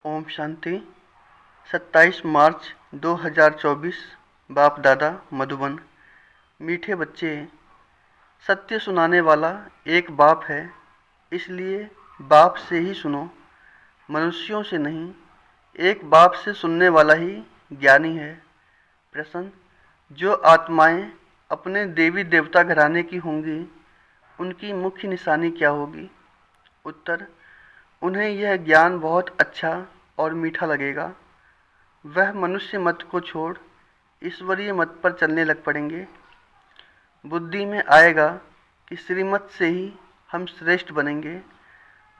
ओम शांति। 27 मार्च 2024। बाप दादा मधुबन। मीठे बच्चे, सत्य सुनाने वाला एक बाप है, इसलिए बाप से ही सुनो, मनुष्यों से नहीं। एक बाप से सुनने वाला ही ज्ञानी है। प्रश्न: जो आत्माएं अपने देवी देवता घराने की होंगी, उनकी मुख्य निशानी क्या होगी? उत्तर: उन्हें यह ज्ञान बहुत अच्छा और मीठा लगेगा। वह मनुष्य मत को छोड़ ईश्वरीय मत पर चलने लग पड़ेंगे। बुद्धि में आएगा कि श्रीमत से ही हम श्रेष्ठ बनेंगे।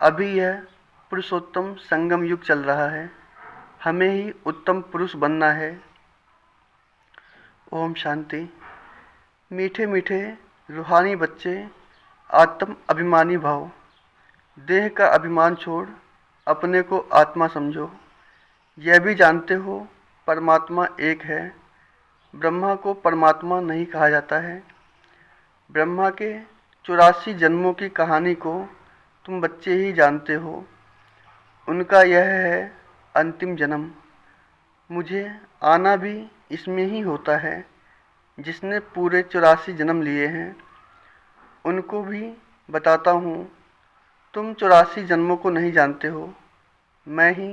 अभी यह पुरुषोत्तम संगम युग चल रहा है, हमें ही उत्तम पुरुष बनना है। ओम शांति। मीठे मीठे रूहानी बच्चे, आत्म अभिमानी भाव। देह का अभिमान छोड़ अपने को आत्मा समझो। यह भी जानते हो परमात्मा एक है। ब्रह्मा को परमात्मा नहीं कहा जाता है। ब्रह्मा के 84 जन्मों की कहानी को तुम बच्चे ही जानते हो। उनका यह है अंतिम जन्म। मुझे आना भी इसमें ही होता है। जिसने पूरे 84 जन्म लिए हैं, उनको भी बताता हूँ। तुम 84 जन्मों को नहीं जानते हो, मैं ही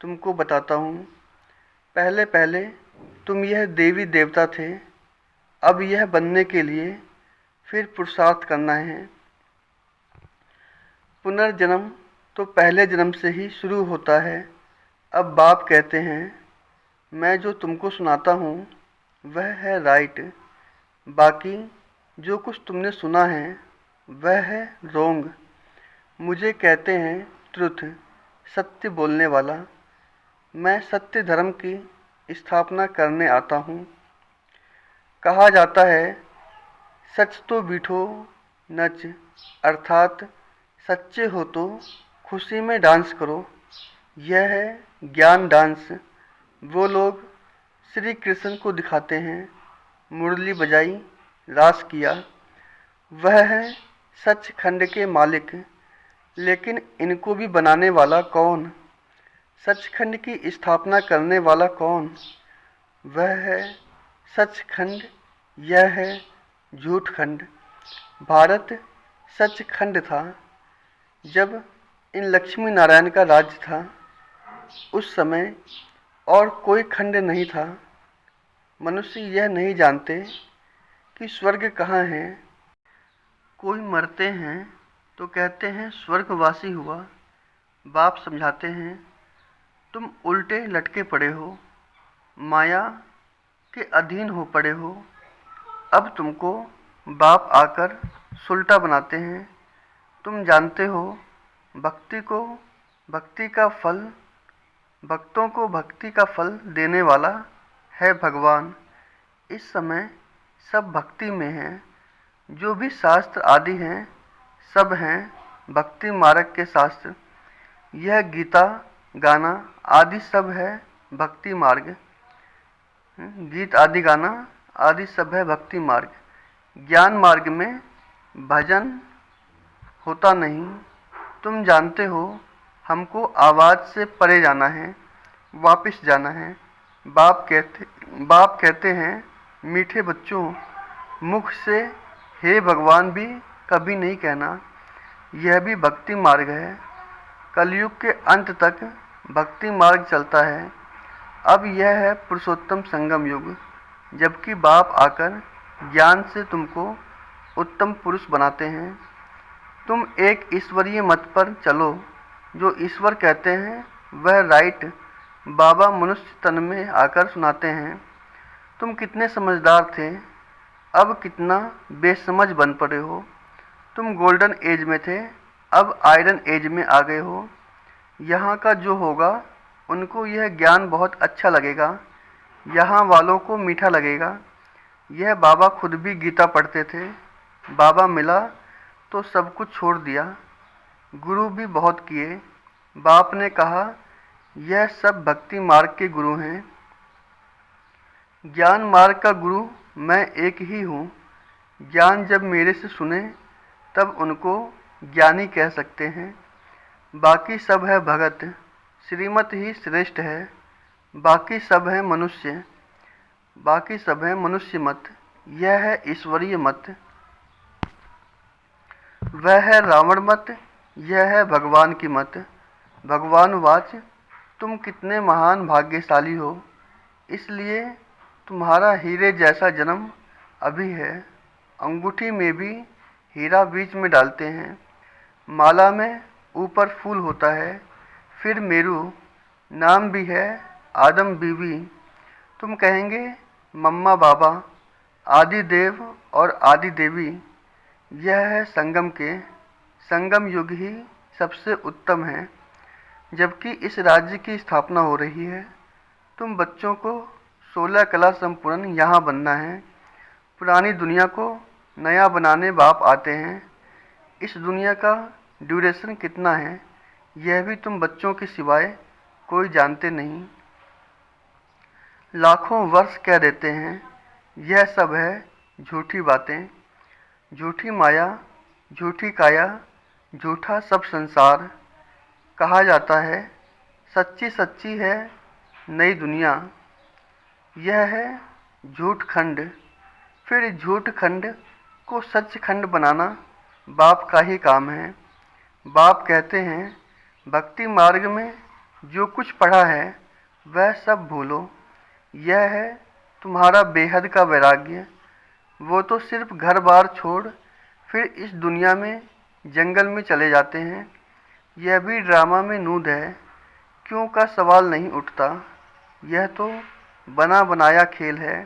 तुमको बताता हूँ। पहले पहले तुम यह देवी देवता थे। अब यह बनने के लिए फिर पुरुषार्थ करना है। पुनर्जन्म तो पहले जन्म से ही शुरू होता है। अब बाप कहते हैं, मैं जो तुमको सुनाता हूँ वह है राइट, बाकी जो कुछ तुमने सुना है वह है रोंग। मुझे कहते हैं ट्रुथ, सत्य बोलने वाला। मैं सत्य धर्म की स्थापना करने आता हूँ। कहा जाता है सच तो बीठो नच, अर्थात सच्चे हो तो खुशी में डांस करो। यह है ज्ञान डांस। वो लोग श्री कृष्ण को दिखाते हैं, मुरली बजाई, रास किया। वह है सचखंड के मालिक। लेकिन इनको भी बनाने वाला कौन? सचखंड की स्थापना करने वाला कौन? वह है सचखंड, यह है झूठखंड। भारत सचखंड था। जब इन लक्ष्मी नारायण का राज्य था, उस समय और कोई खंड नहीं था। मनुष्य यह नहीं जानते कि स्वर्ग कहाँ है। कोई मरते हैं तो कहते हैं स्वर्गवासी हुआ। बाप समझाते हैं, तुम उल्टे लटके पड़े हो, माया के अधीन हो पड़े हो। अब तुमको बाप आकर सुलटा बनाते हैं। तुम जानते हो भक्ति का फल, भक्तों को भक्ति का फल देने वाला है भगवान। इस समय सब भक्ति में हैं। जो भी शास्त्र आदि हैं, सब हैं भक्ति मार्ग के शास्त्र। यह गीता, गाना आदि सब है भक्ति मार्ग। गीत आदि गाना आदि सब है भक्ति मार्ग। ज्ञान मार्ग में भजन होता नहीं। तुम जानते हो हमको आवाज़ से परे जाना है, वापस जाना है। बाप कहते हैं, मीठे बच्चों, मुख से हे भगवान भी कभी नहीं कहना। यह भी भक्ति मार्ग है। कलयुग के अंत तक भक्ति मार्ग चलता है। अब यह है पुरुषोत्तम संगम युग, जबकि बाप आकर ज्ञान से तुमको उत्तम पुरुष बनाते हैं। तुम एक ईश्वरीय मत पर चलो। जो ईश्वर कहते हैं वह राइट बाबा मनुष्य तन में आकर सुनाते हैं। तुम कितने समझदार थे, अब कितना बेसमझ बन पड़े हो। तुम गोल्डन एज में थे, अब आयरन एज में आ गए हो। यहाँ का जो होगा उनको यह ज्ञान बहुत अच्छा लगेगा, यहाँ वालों को मीठा लगेगा। यह बाबा खुद भी गीता पढ़ते थे। बाबा मिला तो सब कुछ छोड़ दिया। गुरु भी बहुत किए। बाप ने कहा यह सब भक्ति मार्ग के गुरु हैं। ज्ञान मार्ग का गुरु मैं एक ही हूँ। ज्ञान जब मेरे से सुने तब उनको ज्ञानी कह सकते हैं। बाकी सब है भगत, श्रीमत ही श्रेष्ठ है, बाकी सब है मनुष्य, बाकी सब है मनुष्य मत, यह है ईश्वरीय मत। वह है रावण मत, यह है भगवान की मत। भगवान वाच, तुम कितने महान भाग्यशाली हो, इसलिए तुम्हारा हीरे जैसा जन्म अभी है। अंगूठी में भी हीरा बीच में डालते हैं, माला में ऊपर फूल होता है, फिर मेरू नाम भी है, आदम बीवी। तुम कहेंगे मम्मा बाबा, आदि देव और आदि देवी। यह है संगम के, संगम युग ही सबसे उत्तम है, जबकि इस राज्य की स्थापना हो रही है। तुम बच्चों को 16 कला संपूर्ण यहाँ बनना है। पुरानी दुनिया को नया बनाने बाप आते हैं। इस दुनिया का ड्यूरेशन कितना है, यह भी तुम बच्चों के सिवाय कोई जानते नहीं। लाखों वर्ष कह देते हैं, यह सब है झूठी बातें, झूठी माया, झूठी काया, झूठा सब संसार। कहा जाता है सच्ची सच्ची है नई दुनिया, यह है झूठ खंड। फिर झूठ खंड को सच खंड बनाना बाप का ही काम है। बाप कहते हैं भक्ति मार्ग में जो कुछ पढ़ा है वह सब भूलो, यह है तुम्हारा बेहद का वैराग्य। वो तो सिर्फ घर बार छोड़ फिर इस दुनिया में जंगल में चले जाते हैं। यह भी ड्रामा में नूद है, क्यों का सवाल नहीं उठता, यह तो बना बनाया खेल है।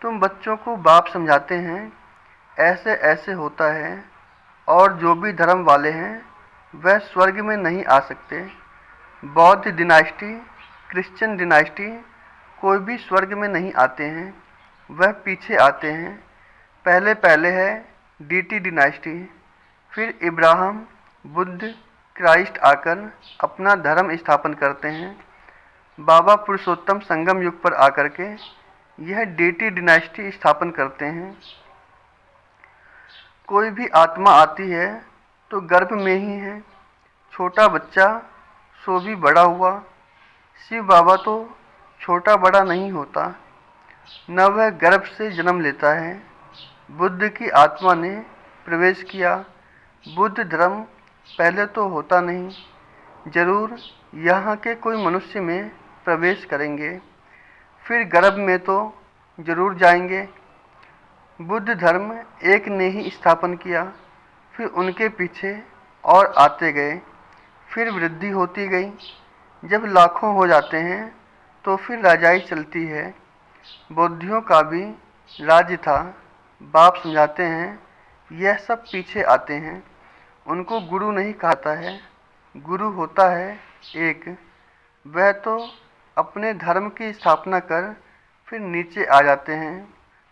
तुम बच्चों को बाप समझाते हैं ऐसे ऐसे होता है, और जो भी धर्म वाले हैं वह स्वर्ग में नहीं आ सकते। बौद्ध डिनास्टी, क्रिश्चियन डिनास्टी, कोई भी स्वर्ग में नहीं आते हैं, वह पीछे आते हैं। पहले पहले है डीटी डिनास्टी, फिर इब्राहिम, बुद्ध, क्राइस्ट आकर अपना धर्म स्थापन करते हैं। बाबा पुरुषोत्तम संगम युग पर आकर के यह डीटी डिनास्टी स्थापन करते हैं। कोई भी आत्मा आती है तो गर्भ में ही है, छोटा बच्चा सो भी बड़ा हुआ। शिव बाबा तो छोटा बड़ा नहीं होता, न वह गर्भ से जन्म लेता है। बुद्ध की आत्मा ने प्रवेश किया। बुद्ध धर्म पहले तो होता नहीं, जरूर यहाँ के कोई मनुष्य में प्रवेश करेंगे, फिर गर्भ में तो जरूर जाएंगे। बुद्ध धर्म एक ने ही स्थापन किया, फिर उनके पीछे और आते गए, फिर वृद्धि होती गई। जब लाखों हो जाते हैं तो फिर राजाई चलती है। बौद्धियों का भी राज्य था। बाप समझाते हैं यह सब पीछे आते हैं, उनको गुरु नहीं कहता है, गुरु होता है एक। वह तो अपने धर्म की स्थापना कर फिर नीचे आ जाते हैं।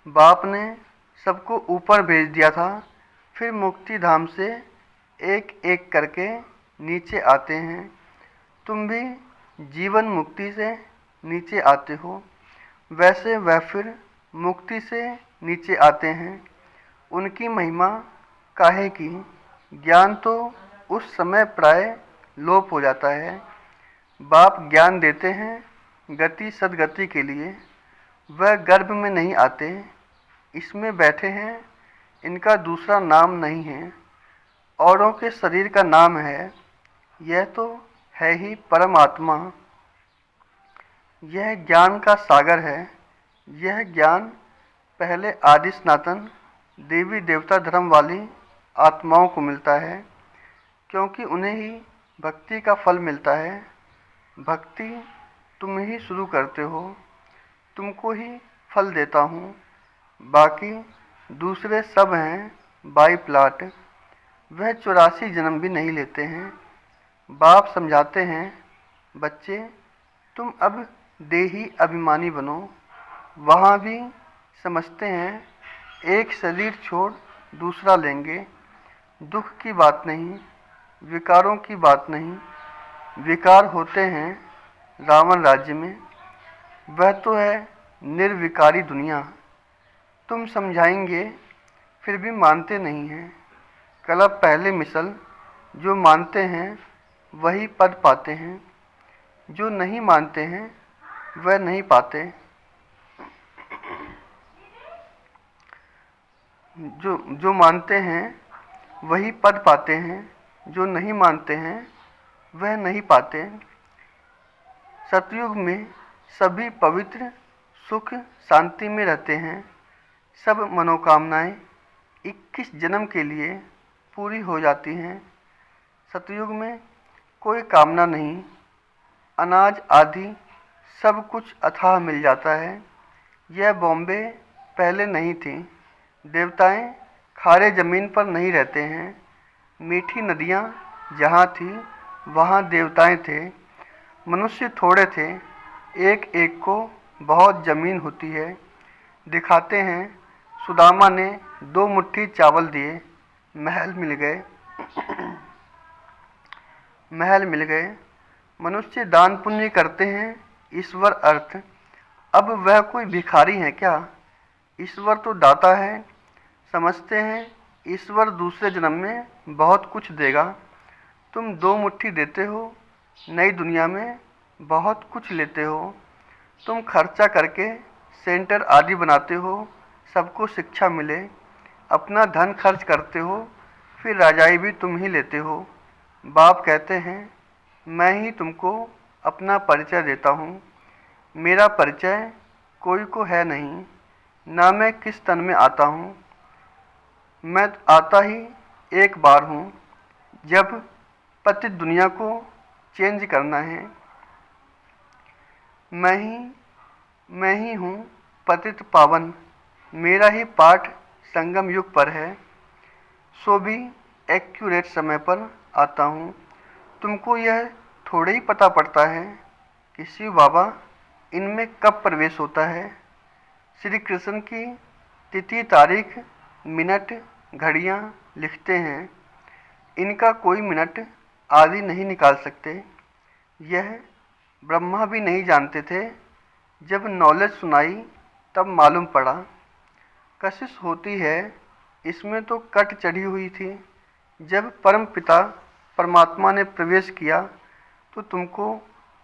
बाप ने सबको ऊपर भेज दिया था, फिर मुक्ति धाम से एक एक करके नीचे आते हैं। तुम भी जीवन मुक्ति से नीचे आते हो, वैसे वह फिर मुक्ति से नीचे आते हैं। उनकी महिमा काहे की, ज्ञान तो उस समय प्राय लोप हो जाता है। बाप ज्ञान देते हैं गति सदगति के लिए, वह गर्भ में नहीं आते, इसमें बैठे हैं, इनका दूसरा नाम नहीं है, औरों के शरीर का नाम है। यह तो है ही परमात्मा। यह ज्ञान का सागर है। यह ज्ञान पहले आदि सनातन देवी देवता धर्म वाली आत्माओं को मिलता है, क्योंकि उन्हें ही भक्ति का फल मिलता है। भक्ति तुम ही शुरू करते हो, तुमको ही फल देता हूँ, बाकी दूसरे सब हैं बाई प्लाट। वह 84 जन्म भी नहीं लेते हैं। बाप समझाते हैं बच्चे तुम अब देही अभिमानी बनो। वहाँ भी समझते हैं एक शरीर छोड़ दूसरा लेंगे। दुख की बात नहीं, विकारों की बात नहीं। विकार होते हैं रावण राज्य में, वह तो है निर्विकारी दुनिया। तुम समझाएंगे फिर भी मानते नहीं हैं। कलप पहले मिसल, जो मानते हैं वही पद पाते हैं। जो नहीं मानते हैं वह नहीं पाते, जो मानते हैं वही पद पाते हैं, जो नहीं मानते हैं वह नहीं पाते। सतयुग में सभी पवित्र सुख शांति में रहते हैं। सब मनोकामनाएं 21 जन्म के लिए पूरी हो जाती हैं। सतयुग में कोई कामना नहीं, अनाज आदि सब कुछ अथाह मिल जाता है। यह बॉम्बे पहले नहीं थी। देवताएं खारे ज़मीन पर नहीं रहते हैं। मीठी नदियाँ जहाँ थी वहाँ देवताएं थे। मनुष्य थोड़े थे, एक एक को बहुत ज़मीन होती है। दिखाते हैं सुदामा ने 2 मुट्ठी चावल दिए, महल मिल गए। महल मिल गए। मनुष्य दान पुण्य करते हैं, ईश्वर अर्थ। अब वह कोई भिखारी है क्या? ईश्वर तो दाता है। समझते हैं ईश्वर दूसरे जन्म में बहुत कुछ देगा। तुम 2 मुट्ठी देते हो, नई दुनिया में बहुत कुछ लेते हो। तुम खर्चा करके सेंटर आदि बनाते हो, सबको शिक्षा मिले। अपना धन खर्च करते हो, फिर राजाई भी तुम ही लेते हो। बाप कहते हैं मैं ही तुमको अपना परिचय देता हूँ। मेरा परिचय कोई को है नहीं, ना मैं किस तन में आता हूँ। मैं आता ही एक बार हूँ, जब पतित दुनिया को चेंज करना है। मैं ही हूँ पतित पावन। मेरा ही पाठ संगम युग पर है, सो भी एक्यूरेट समय पर आता हूँ। तुमको यह थोड़े ही पता पड़ता है कि शिव बाबा इनमें कब प्रवेश होता है। श्री कृष्ण की तिथि तारीख मिनट घड़ियाँ लिखते हैं, इनका कोई मिनट आदि नहीं निकाल सकते। यह ब्रह्मा भी नहीं जानते थे। जब नॉलेज सुनाई तब मालूम पड़ा। कशिश होती है, इसमें तो कट चढ़ी हुई थी। जब परम पिता परमात्मा ने प्रवेश किया तो तुमको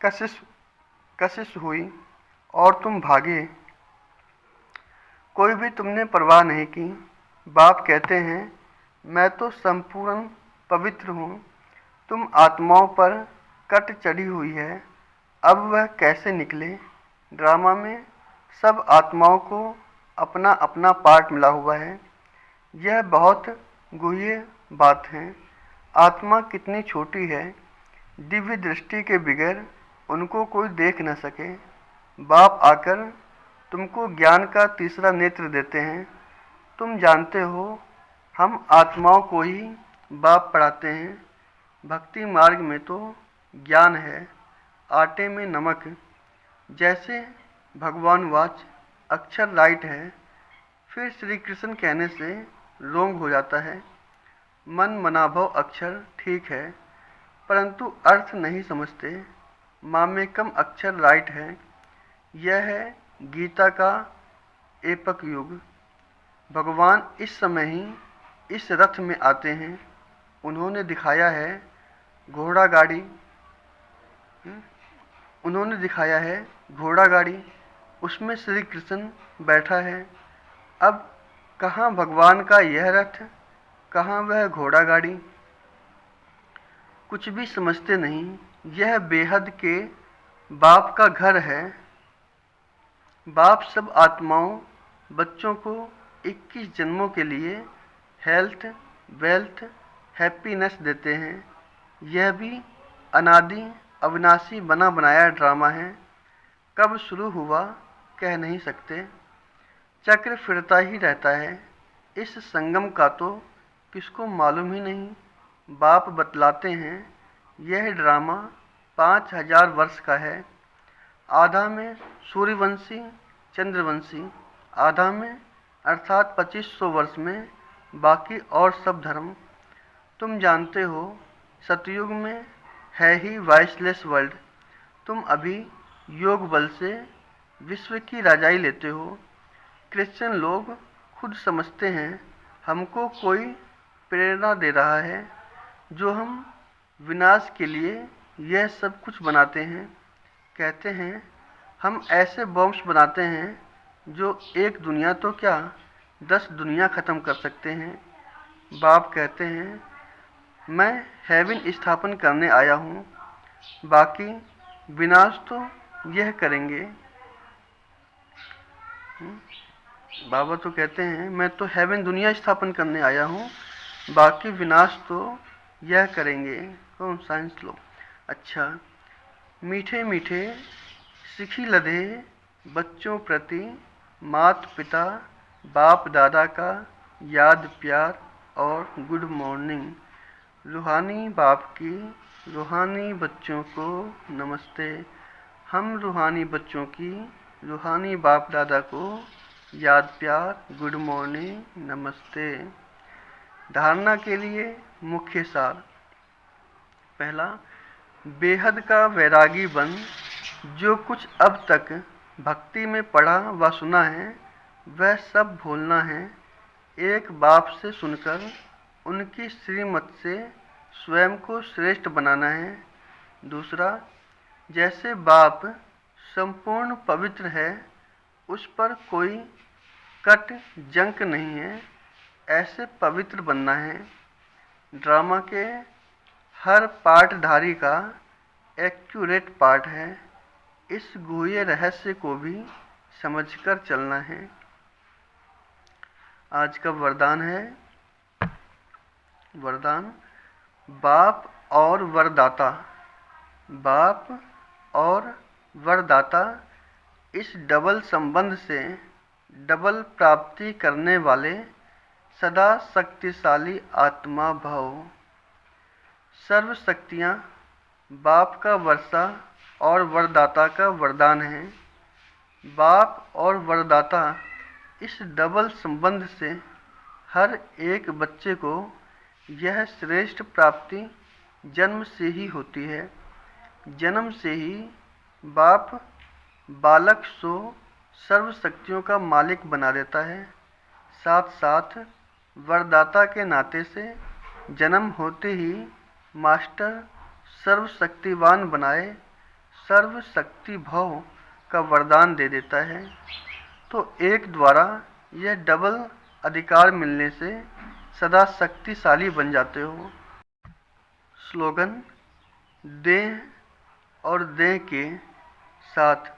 कशिश हुई और तुम भागे। कोई भी तुमने परवाह नहीं की। बाप कहते हैं मैं तो संपूर्ण पवित्र हूँ। तुम आत्माओं पर कट चढ़ी हुई है, अब वह कैसे निकले। ड्रामा में सब आत्माओं को अपना अपना पार्ट मिला हुआ है। यह बहुत गुह्य बात है। आत्मा कितनी छोटी है, दिव्य दृष्टि के बगैर उनको कोई देख न सके। बाप आकर तुमको ज्ञान का तीसरा नेत्र देते हैं। तुम जानते हो हम आत्माओं को ही बाप पढ़ाते हैं। भक्ति मार्ग में तो ज्ञान है, आटे में नमक। जैसे भगवान वाच अक्षर राइट है, फिर श्री कृष्ण कहने से रोंग हो जाता है। मन मनाभव अक्षर ठीक है, परंतु अर्थ नहीं समझते। मामेकम अक्षर राइट है। यह है गीता का एपक युग। भगवान इस समय ही इस रथ में आते हैं। उन्होंने दिखाया है घोड़ा गाड़ी। उसमें श्री कृष्ण बैठा है। अब कहाँ भगवान का यह रथ, कहाँ वह घोड़ा गाड़ी। कुछ भी समझते नहीं। यह बेहद के बाप का घर है। बाप सब आत्माओं बच्चों को 21 जन्मों के लिए हेल्थ, वेल्थ, हैप्पीनेस देते हैं। यह भी अनादि अविनाशी बना बनाया ड्रामा है। कब शुरू हुआ कह नहीं सकते। चक्र फिरता ही रहता है। इस संगम का तो किसको मालूम ही नहीं। बाप बतलाते हैं यह ड्रामा 5000 वर्ष का है। आधा में सूर्यवंशी चंद्रवंशी, आधा में अर्थात 2500 वर्ष में बाकी और सब धर्म। तुम जानते हो सतयुग में है ही वॉइसलेस वर्ल्ड। तुम अभी योग बल से विश्व की राजाई लेते हो। क्रिश्चियन लोग खुद समझते हैं हमको कोई प्रेरणा दे रहा है, जो हम विनाश के लिए यह सब कुछ बनाते हैं। कहते हैं हम ऐसे बॉम्ब्स बनाते हैं जो एक दुनिया तो क्या 10 दुनिया ख़त्म कर सकते हैं। बाप कहते हैं मैं हेवन स्थापन करने आया हूँ, बाकी विनाश तो यह करेंगे। बाबा तो कहते हैं मैं तो हेवन दुनिया स्थापन करने आया हूँ, बाकी विनाश तो यह करेंगे। कौन? साइंस लो। अच्छा। मीठे मीठे सिखी लदे बच्चों प्रति मात पिता बाप दादा का याद प्यार और गुड मॉर्निंग। रूहानी बाप की रूहानी बच्चों को नमस्ते। हम रूहानी बच्चों की रूहानी बाप दादा को याद प्यार गुड मॉर्निंग नमस्ते। धारणा के लिए मुख्य सार। पहला, बेहद का वैरागी बन। जो कुछ अब तक भक्ति में पढ़ा व सुना है वह सब भूलना है। एक बाप से सुनकर उनकी श्रीमत से स्वयं को श्रेष्ठ बनाना है। दूसरा, जैसे बाप संपूर्ण पवित्र है, उस पर कोई कट जंक नहीं है, ऐसे पवित्र बनना है। ड्रामा के हर पाठधारी का एक्यूरेट पार्ट है। इस गुह्य रहस्य को भी समझकर चलना है। आज का वरदान है। वरदान, बाप और वरदाता। बाप और वरदाता इस डबल संबंध से डबल प्राप्ति करने वाले सदा शक्तिशाली आत्मा भव। सर्व शक्तियाँ बाप का वर्षा और वरदाता का वरदान है। बाप और वरदाता इस डबल संबंध से हर एक बच्चे को यह श्रेष्ठ प्राप्ति जन्म से ही होती है। जन्म से ही बाप बालक को सर्व शक्तियों का मालिक बना देता है। साथ साथ वरदाता के नाते से जन्म होते ही मास्टर सर्वशक्तिवान बनाए सर्वशक्ति भव का वरदान दे देता है। तो एक द्वारा यह डबल अधिकार मिलने से सदा शक्तिशाली बन जाते हो। स्लोगन, देह और देह के साथ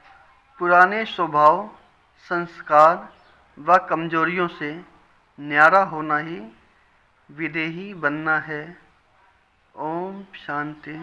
पुराने स्वभाव संस्कार व कमजोरियों से न्यारा होना ही विदेही बनना है। ओम शांति।